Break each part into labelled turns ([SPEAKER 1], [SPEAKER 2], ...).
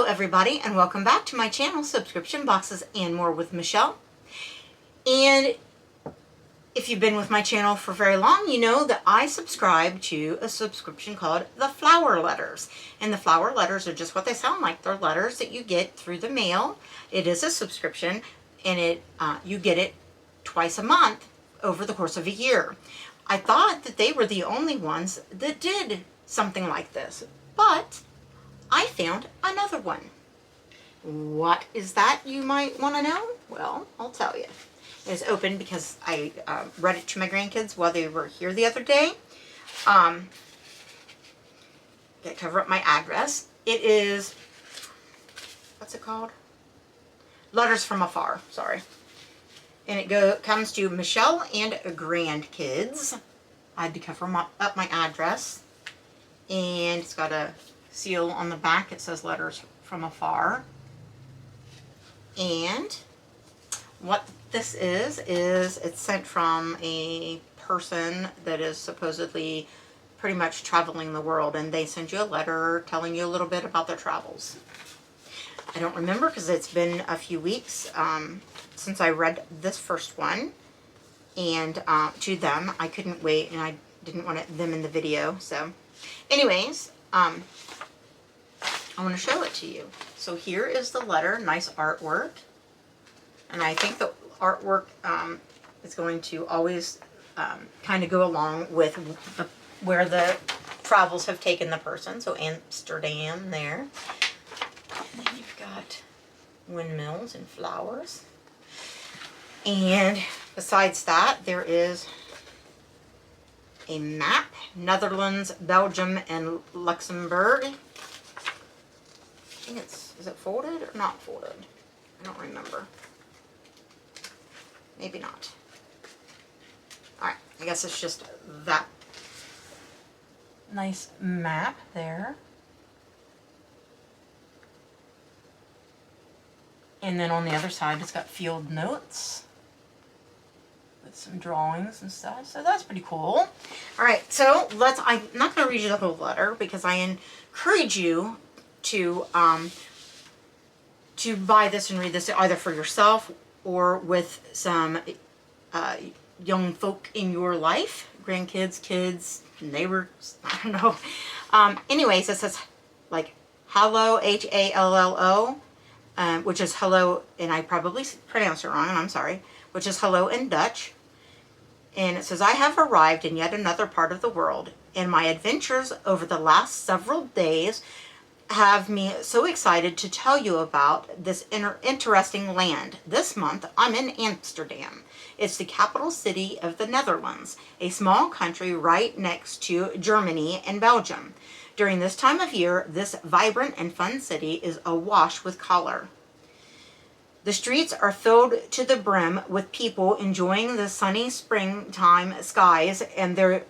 [SPEAKER 1] everybody, and welcome back to my channel, Subscription Boxes and More with Michelle. And if you've been with my channel for very long, you know that I subscribe to a subscription called the Flower Letters. And the Flower Letters are just what they sound like. They're letters that you get through the mail. It is a subscription, and you get it twice a month over the course of a year. I thought that they were the only ones that did something like this, but I found another one. What is that, you might want to know? Well, I'll tell you. It's open because I read it to my grandkids while they were here the other day. Gotta cover up my address. It is, what's it called? Letters From Afar, sorry. And it comes to Michelle and grandkids. I had to cover up my address. And it's got a seal on the back. It says Letters From Afar. And what this is it's sent from a person that is supposedly pretty much traveling the world, and they send you a letter telling you a little bit about their travels. I don't remember because it's been a few weeks since I read this first one, and to them. I couldn't wait, and I didn't want them in the video. So anyways, I want to show it to you. So here is the letter, nice artwork. And I think the artwork is going to always kind of go along with where the travels have taken the person. So Amsterdam there. And then you've got windmills and flowers. And besides that, there is a map, Netherlands, Belgium, and Luxembourg. I think is it folded or not folded? I don't remember. Maybe not. Alright, I guess it's just that nice map there. And then on the other side, it's got field notes with some drawings and stuff. So that's pretty cool. Alright, so I'm not going to read you the whole letter because I encourage you to buy this and read this either for yourself or with some young folk in your life, grandkids, kids, neighbors, I don't know. Anyways, it says like hello, H-A-L-L-O, which is hello, and I probably pronounced it wrong, and I'm sorry, which is hello in Dutch. And it says, I have arrived in yet another part of the world, and my adventures over the last several days have me so excited to tell you about this interesting land. This month, I'm in Amsterdam. It's the capital city of the Netherlands, a small country right next to Germany and Belgium. During this time of year, this vibrant and fun city is awash with color. The streets are filled to the brim with people enjoying the sunny springtime skies, and there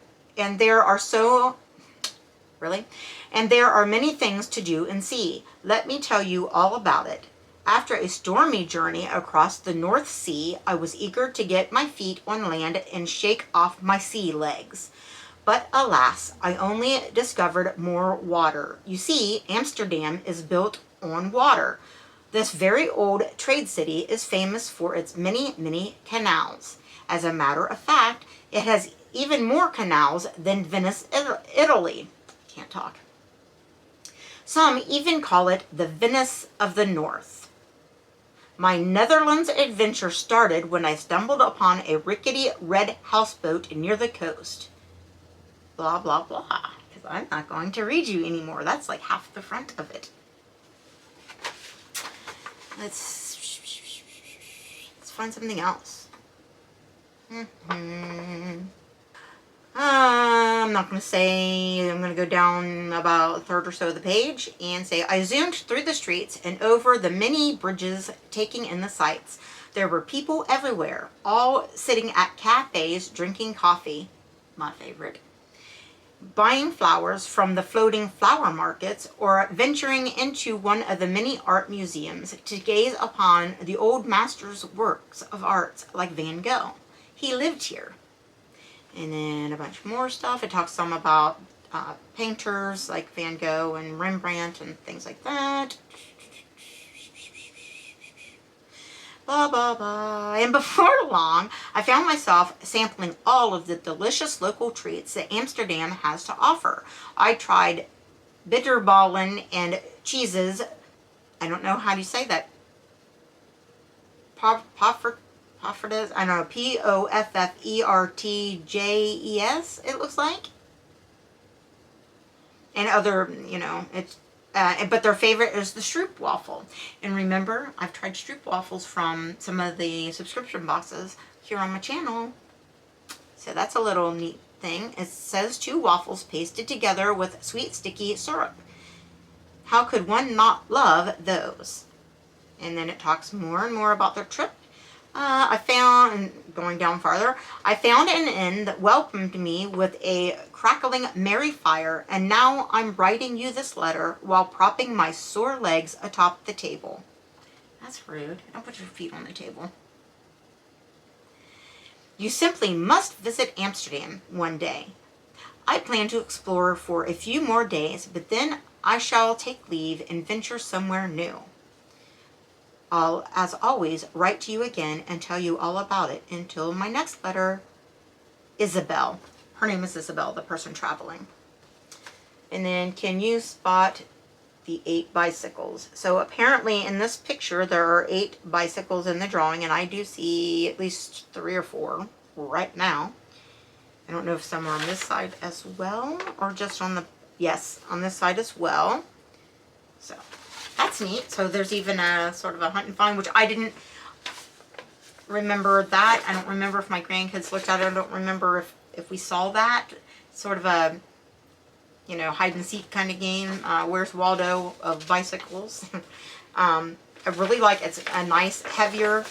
[SPEAKER 1] are many things to do and see. Let me tell you all about it. After a stormy journey across the North Sea, I was eager to get my feet on land and shake off my sea legs. But alas, I only discovered more water. You see, Amsterdam is built on water. This very old trade city is famous for its many, many canals. As a matter of fact, it has even more canals than Venice, Italy. Can't talk. Some even call it the Venice of the North. My Netherlands adventure started when I stumbled upon a rickety red houseboat near the coast. Blah, blah, blah. Because I'm not going to read you anymore. That's like half the front of it. Let's find something else. I'm not going to say, I'm going to go down about a third or so of the page and say, I zoomed through the streets and over the many bridges, taking in the sights. There were people everywhere, all sitting at cafes, drinking coffee, my favorite, buying flowers from the floating flower markets, or venturing into one of the many art museums to gaze upon the old master's works of art like Van Gogh. He lived here. And then a bunch more stuff. It talks some about painters like Van Gogh and Rembrandt and things like that. blah, blah, blah. And before long, I found myself sampling all of the delicious local treats that Amsterdam has to offer. I tried bitterballen and cheeses. I don't know how you say that. Poffertjes, I don't know, Poffertjes, it looks like. And other, you know, it's, but their favorite is the stroop waffle. And remember, I've tried stroop waffles from some of the subscription boxes here on my channel. So that's a little neat thing. It says 2 waffles pasted together with sweet sticky syrup. How could one not love those? And then it talks more and more about their trip. I found, and going down farther, I found an inn that welcomed me with a crackling merry fire, and now I'm writing you this letter while propping my sore legs atop the table. That's rude. Don't put your feet on the table. You simply must visit Amsterdam one day. I plan to explore for a few more days, but then I shall take leave and venture somewhere new. I'll, as always, write to you again and tell you all about it. Until my next letter, Isabel. Her name is Isabel, the person traveling. And then, can you spot the 8 bicycles? So apparently in this picture there are 8 bicycles in the drawing, and I do see at least 3 or 4 right now. I don't know if some are on this side as well, or just on the, yes, on this side as well. So that's neat. So there's even a sort of a hunt and find, which I didn't remember that. I don't remember if my grandkids looked at it. I don't remember if we saw that. Sort of a, you know, hide and seek kind of game. Where's Waldo of bicycles. I really like it's a nice heavier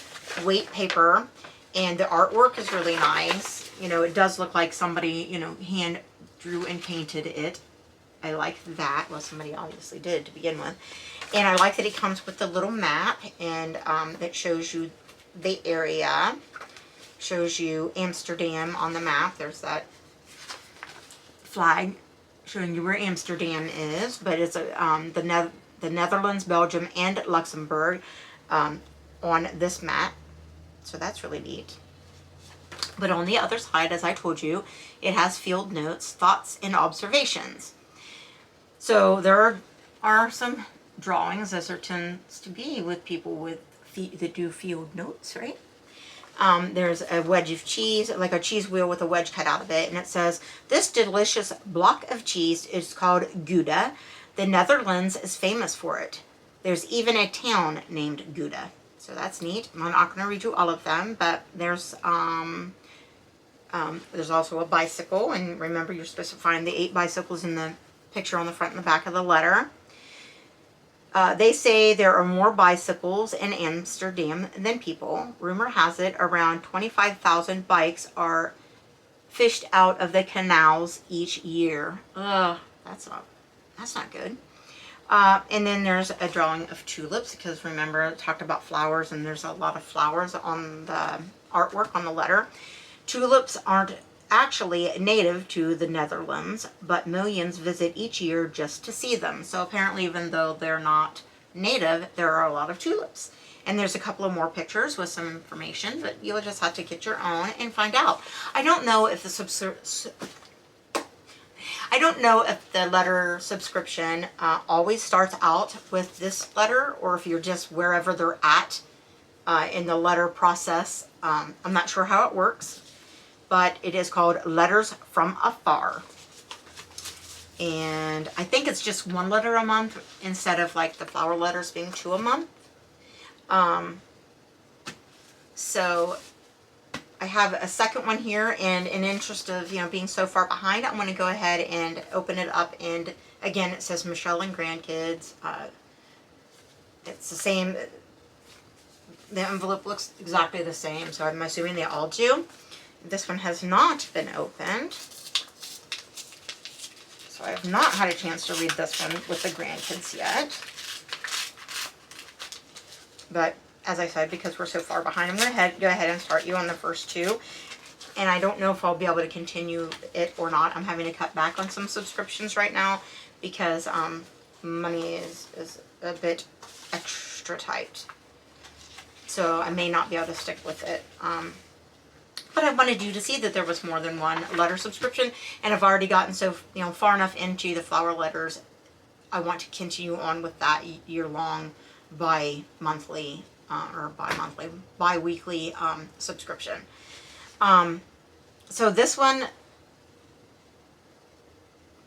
[SPEAKER 1] weight paper, and the artwork is really nice. You know, it does look like somebody, you know, hand drew and painted it. I like that. Well, somebody obviously did to begin with. And I like that it comes with the little map, and it shows you the area, shows you Amsterdam on the map. There's that flag showing you where Amsterdam is, but it's the Netherlands, Belgium, and Luxembourg on this map. So that's really neat. But on the other side, as I told you, it has field notes, thoughts, and observations. So there are some drawings, as there tends to be with people with that do field notes, right? There's a wedge of cheese, like a cheese wheel with a wedge cut out of it, and it says, this delicious block of cheese is called Gouda. The Netherlands is famous for it. There's even a town named Gouda. So that's neat. I'm not going to read you all of them, but there's also a bicycle, and remember you're supposed to find the 8 bicycles in the picture on the front and the back of the letter. They say there are more bicycles in Amsterdam than people. Rumor has it around 25,000 bikes are fished out of the canals each year. Ugh, that's not good. And then there's a drawing of tulips, because remember I talked about flowers, and there's a lot of flowers on the artwork on the letter. Tulips aren't actually native to the Netherlands, but millions visit each year just to see them. So apparently, even though they're not native, there are a lot of tulips. And there's a couple of more pictures with some information, but you'll just have to get your own and find out. I don't know if the letter subscription always starts out with this letter, or if you're just wherever they're at in the letter process. I'm not sure how it works, but it is called Letters From Afar. And I think it's just 1 letter a month instead of like the flower letters being 2 a month. So I have a second one here, and in interest of, you know, being so far behind, I'm going to go ahead and open it up. And again, it says Michelle and grandkids. It's the same. The envelope looks exactly the same, so I'm assuming they all do. This one has not been opened, so I have not had a chance to read this one with the grandkids yet. But as I said, because we're so far behind, I'm going to go ahead and start you on the first 2. And I don't know if I'll be able to continue it or not. I'm having to cut back on some subscriptions right now because money is a bit extra tight. So I may not be able to stick with it. But I wanted you to see that there was more than one letter subscription, and I've already gotten so far enough into the flower letters. I want to continue on with that year-long, bi-monthly or bi-weekly subscription. So this one,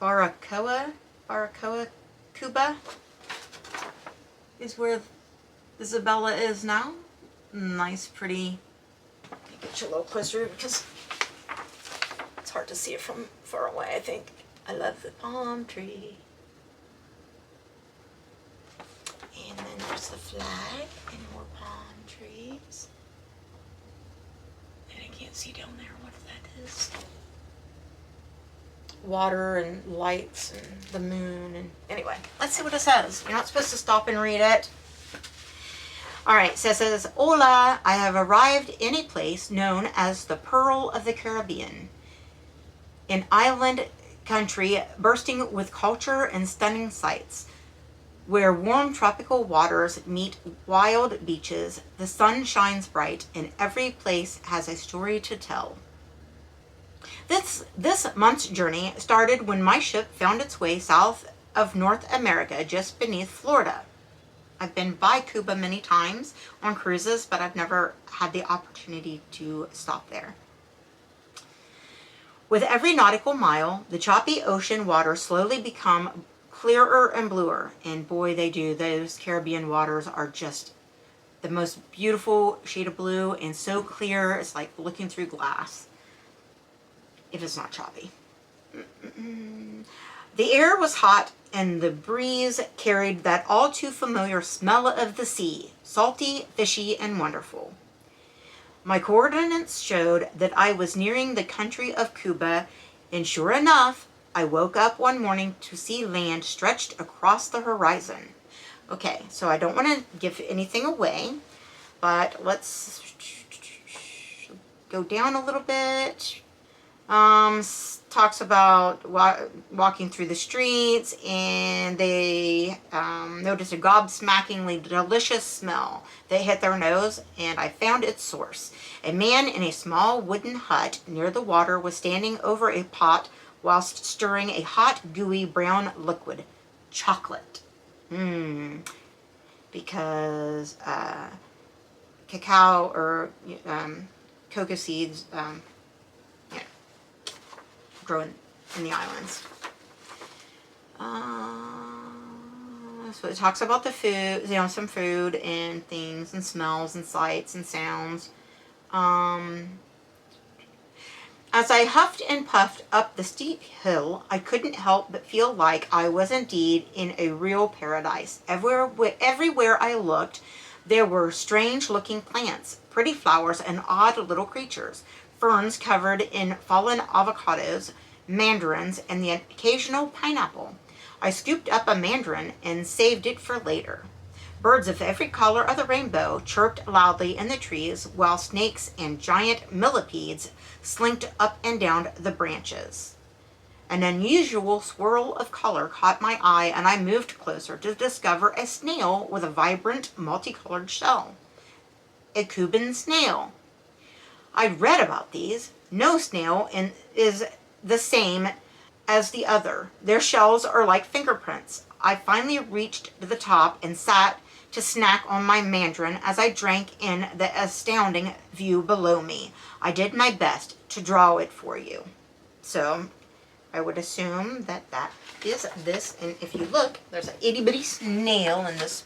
[SPEAKER 1] Baracoa, Cuba, is where Isabella is now. Nice, pretty. Let me get you a little closer because it's hard to see it from far away, I think. I love the palm tree. And then there's the flag and more palm trees. And I can't see down there what that is. Water and lights and the moon. And anyway, let's see what it says. You're not supposed to stop and read it. All right, so it says, Hola, I have arrived in a place known as the Pearl of the Caribbean, an island country bursting with culture and stunning sights, where warm tropical waters meet wild beaches, the sun shines bright, and every place has a story to tell. This month's journey started when my ship found its way south of North America, just beneath Florida. I've been by Cuba many times on cruises, but I've never had the opportunity to stop there. With every nautical mile, the choppy ocean waters slowly become clearer and bluer, and boy, they do. Those Caribbean waters are just the most beautiful shade of blue and so clear, it's like looking through glass, if it's not choppy. The air was hot, and the breeze carried that all too familiar smell of the sea, salty, fishy, and wonderful. My coordinates showed that I was nearing the country of Cuba, and sure enough, I woke up one morning to see land stretched across the horizon. Okay, so I don't want to give anything away, but let's go down a little bit. Talks about walking through the streets, and they noticed a gobsmackingly delicious smell that hit their nose, and I found its source. A man in a small wooden hut near the water was standing over a pot whilst stirring a hot, gooey brown liquid, chocolate. Because cacao or cocoa seeds grow in the islands. So it talks about the food, some food and things and smells and sights and sounds. As I huffed and puffed up the steep hill, I couldn't help but feel like I was indeed in a real paradise. Everywhere I looked, there were strange-looking plants, pretty flowers, and odd little creatures. Ferns covered in fallen avocados, mandarins, and the occasional pineapple. I scooped up a mandarin and saved it for later. Birds of every color of the rainbow chirped loudly in the trees, while snakes and giant millipedes slinked up and down the branches. An unusual swirl of color caught my eye, and I moved closer to discover a snail with a vibrant, multicolored shell. A Cuban snail. I'd read about these. No snail is the same as the other. Their shells are like fingerprints. I finally reached to the top and sat to snack on my mandarin as I drank in the astounding view below me. I did my best to draw it for you. So I would assume that that is this. And if you look, there's an itty bitty snail in this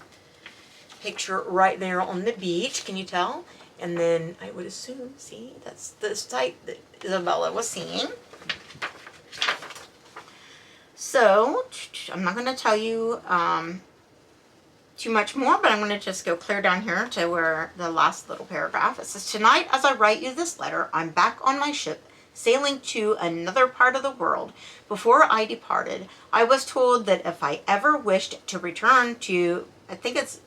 [SPEAKER 1] picture right there on the beach. Can you tell? And then I would assume, see, that's the sight that Isabella was seeing. So I'm not going to tell you too much more, but I'm going to just go clear down here to where the last little paragraph. It says, tonight, as I write you this letter, I'm back on my ship, sailing to another part of the world. Before I departed, I was told that if I ever wished to return to, I think it's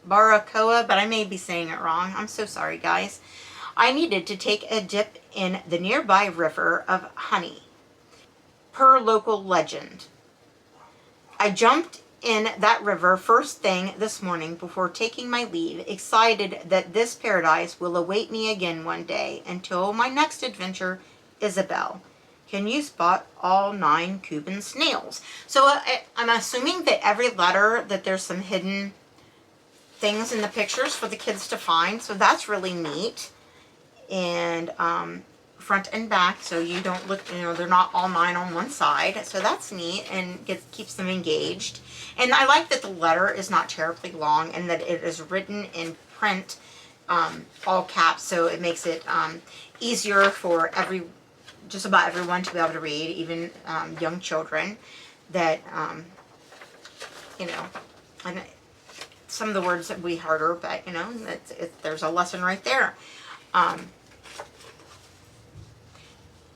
[SPEAKER 1] Baracoa, but I may be saying it wrong. I'm so sorry, guys. I needed to take a dip in the nearby river of honey, per local legend. I jumped in that river first thing this morning before taking my leave, excited that this paradise will await me again one day. Until my next adventure, Isabel. Can you spot all 9 Cuban snails? So I'm assuming that every letter that there's some hidden things in the pictures for the kids to find. So that's really neat. And front and back, so you don't look, they're not all 9 on one side. So that's neat and keeps them engaged. And I like that the letter is not terribly long and that it is written in print, all caps. So it makes it easier for just about everyone to be able to read, even young children that, and some of the words that be harder, but there's a lesson right there.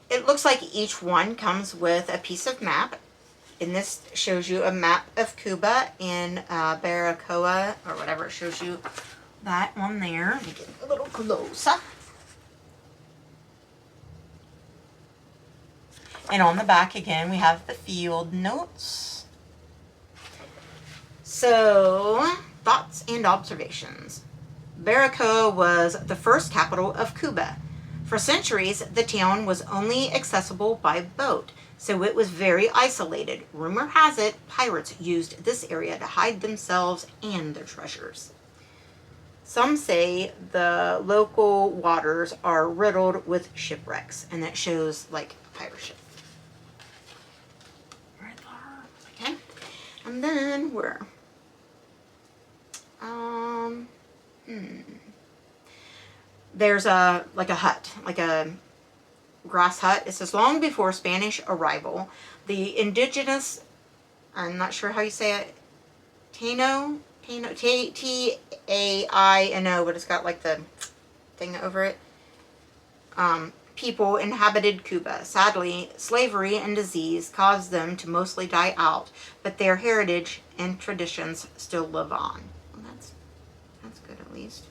[SPEAKER 1] It looks like each one comes with a piece of map, and this shows you a map of Cuba in Baracoa, or whatever. It shows you that one there. Let me get a little closer. And on the back again, we have the field notes. So, thoughts and observations. Baracoa was the first capital of Cuba. For centuries, the town was only accessible by boat, so it was very isolated. Rumor has it, pirates used this area to hide themselves and their treasures. Some say the local waters are riddled with shipwrecks, and that shows like a pirate ship. Right there. Okay. And then where? There's a hut, like a grass hut. It says, long before Spanish arrival, the indigenous, I'm not sure how you say it, Taino, T-A-I-N-O, but it's got like the thing over it, people inhabited Cuba. Sadly, slavery and disease caused them to mostly die out, but their heritage and traditions still live on. Well, that's good at least.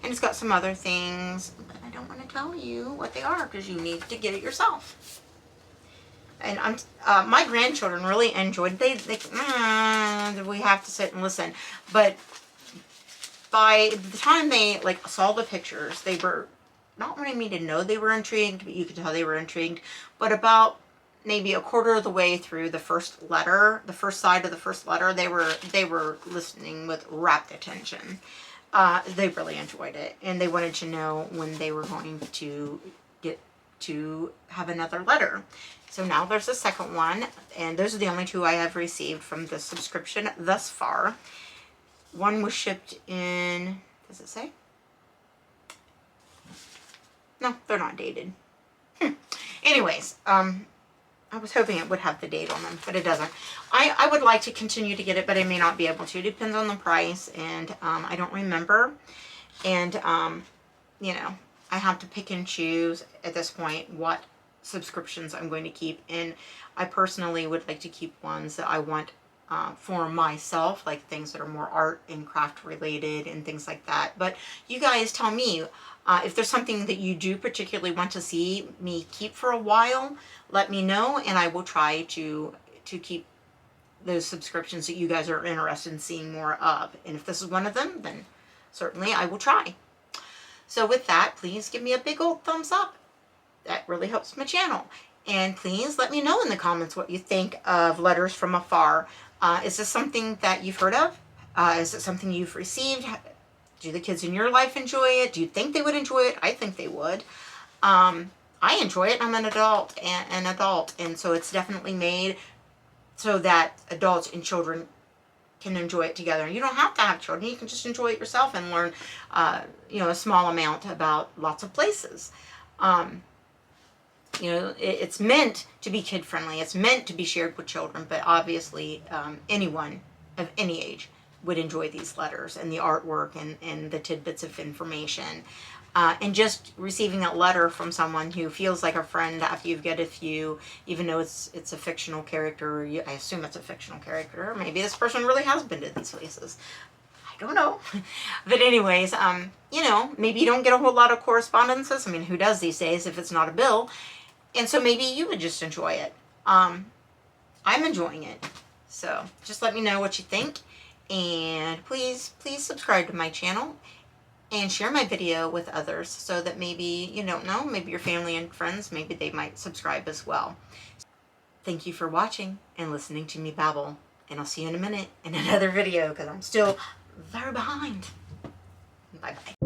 [SPEAKER 1] And it's got some other things, but I don't want to tell you what they are because you need to get it yourself. And my grandchildren really enjoyed. We have to sit and listen. But by the time they saw the pictures, they were not wanting me to know they were intrigued, but you could tell they were intrigued. But about maybe a quarter of the way through the first letter, the first side of the first letter, they were listening with rapt attention. They really enjoyed it, and they wanted to know when they were going to get to have another letter. So now there's a second one, and those are the only 2 I have received from the subscription thus far. One was shipped in, does it say? No, they're not dated. Anyways, I was hoping it would have the date on them, but it doesn't. I would like to continue to get it, but I may not be able to. It depends on the price, and I don't remember. And, I have to pick and choose at this point what subscriptions I'm going to keep. And I personally would like to keep ones that I want for myself, like things that are more art and craft related and things like that. But you guys tell me, if there's something that you do particularly want to see me keep for a while, let me know, and I will try to keep those subscriptions that you guys are interested in seeing more of. And if this is one of them, then certainly I will try. So with that, please give me a big old thumbs up. That really helps my channel. And please let me know in the comments what you think of Letters From Afar. Is this something that you've heard of? Is it something you've received? Do the kids in your life enjoy it? Do you think they would enjoy it? I think they would. I enjoy it. I'm an adult, and so it's definitely made so that adults and children can enjoy it together. You don't have to have children. You can just enjoy it yourself and learn, a small amount about lots of places. It's meant to be kid-friendly. It's meant to be shared with children, but obviously anyone of any age would enjoy these letters and the artwork and the tidbits of information. And just receiving a letter from someone who feels like a friend after you've get a few, even though it's a fictional character, I assume it's a fictional character, maybe this person really has been to these places. I don't know. But anyways, maybe you don't get a whole lot of correspondences. I mean, who does these days if it's not a bill? And so maybe you would just enjoy it. I'm enjoying it. So just let me know what you think, and please subscribe to my channel and share my video with others so that maybe you don't know, maybe your family and friends, maybe they might subscribe as well. Thank you for watching and listening to me babble, and I'll see you in a minute in another video because I'm still very behind. Bye bye.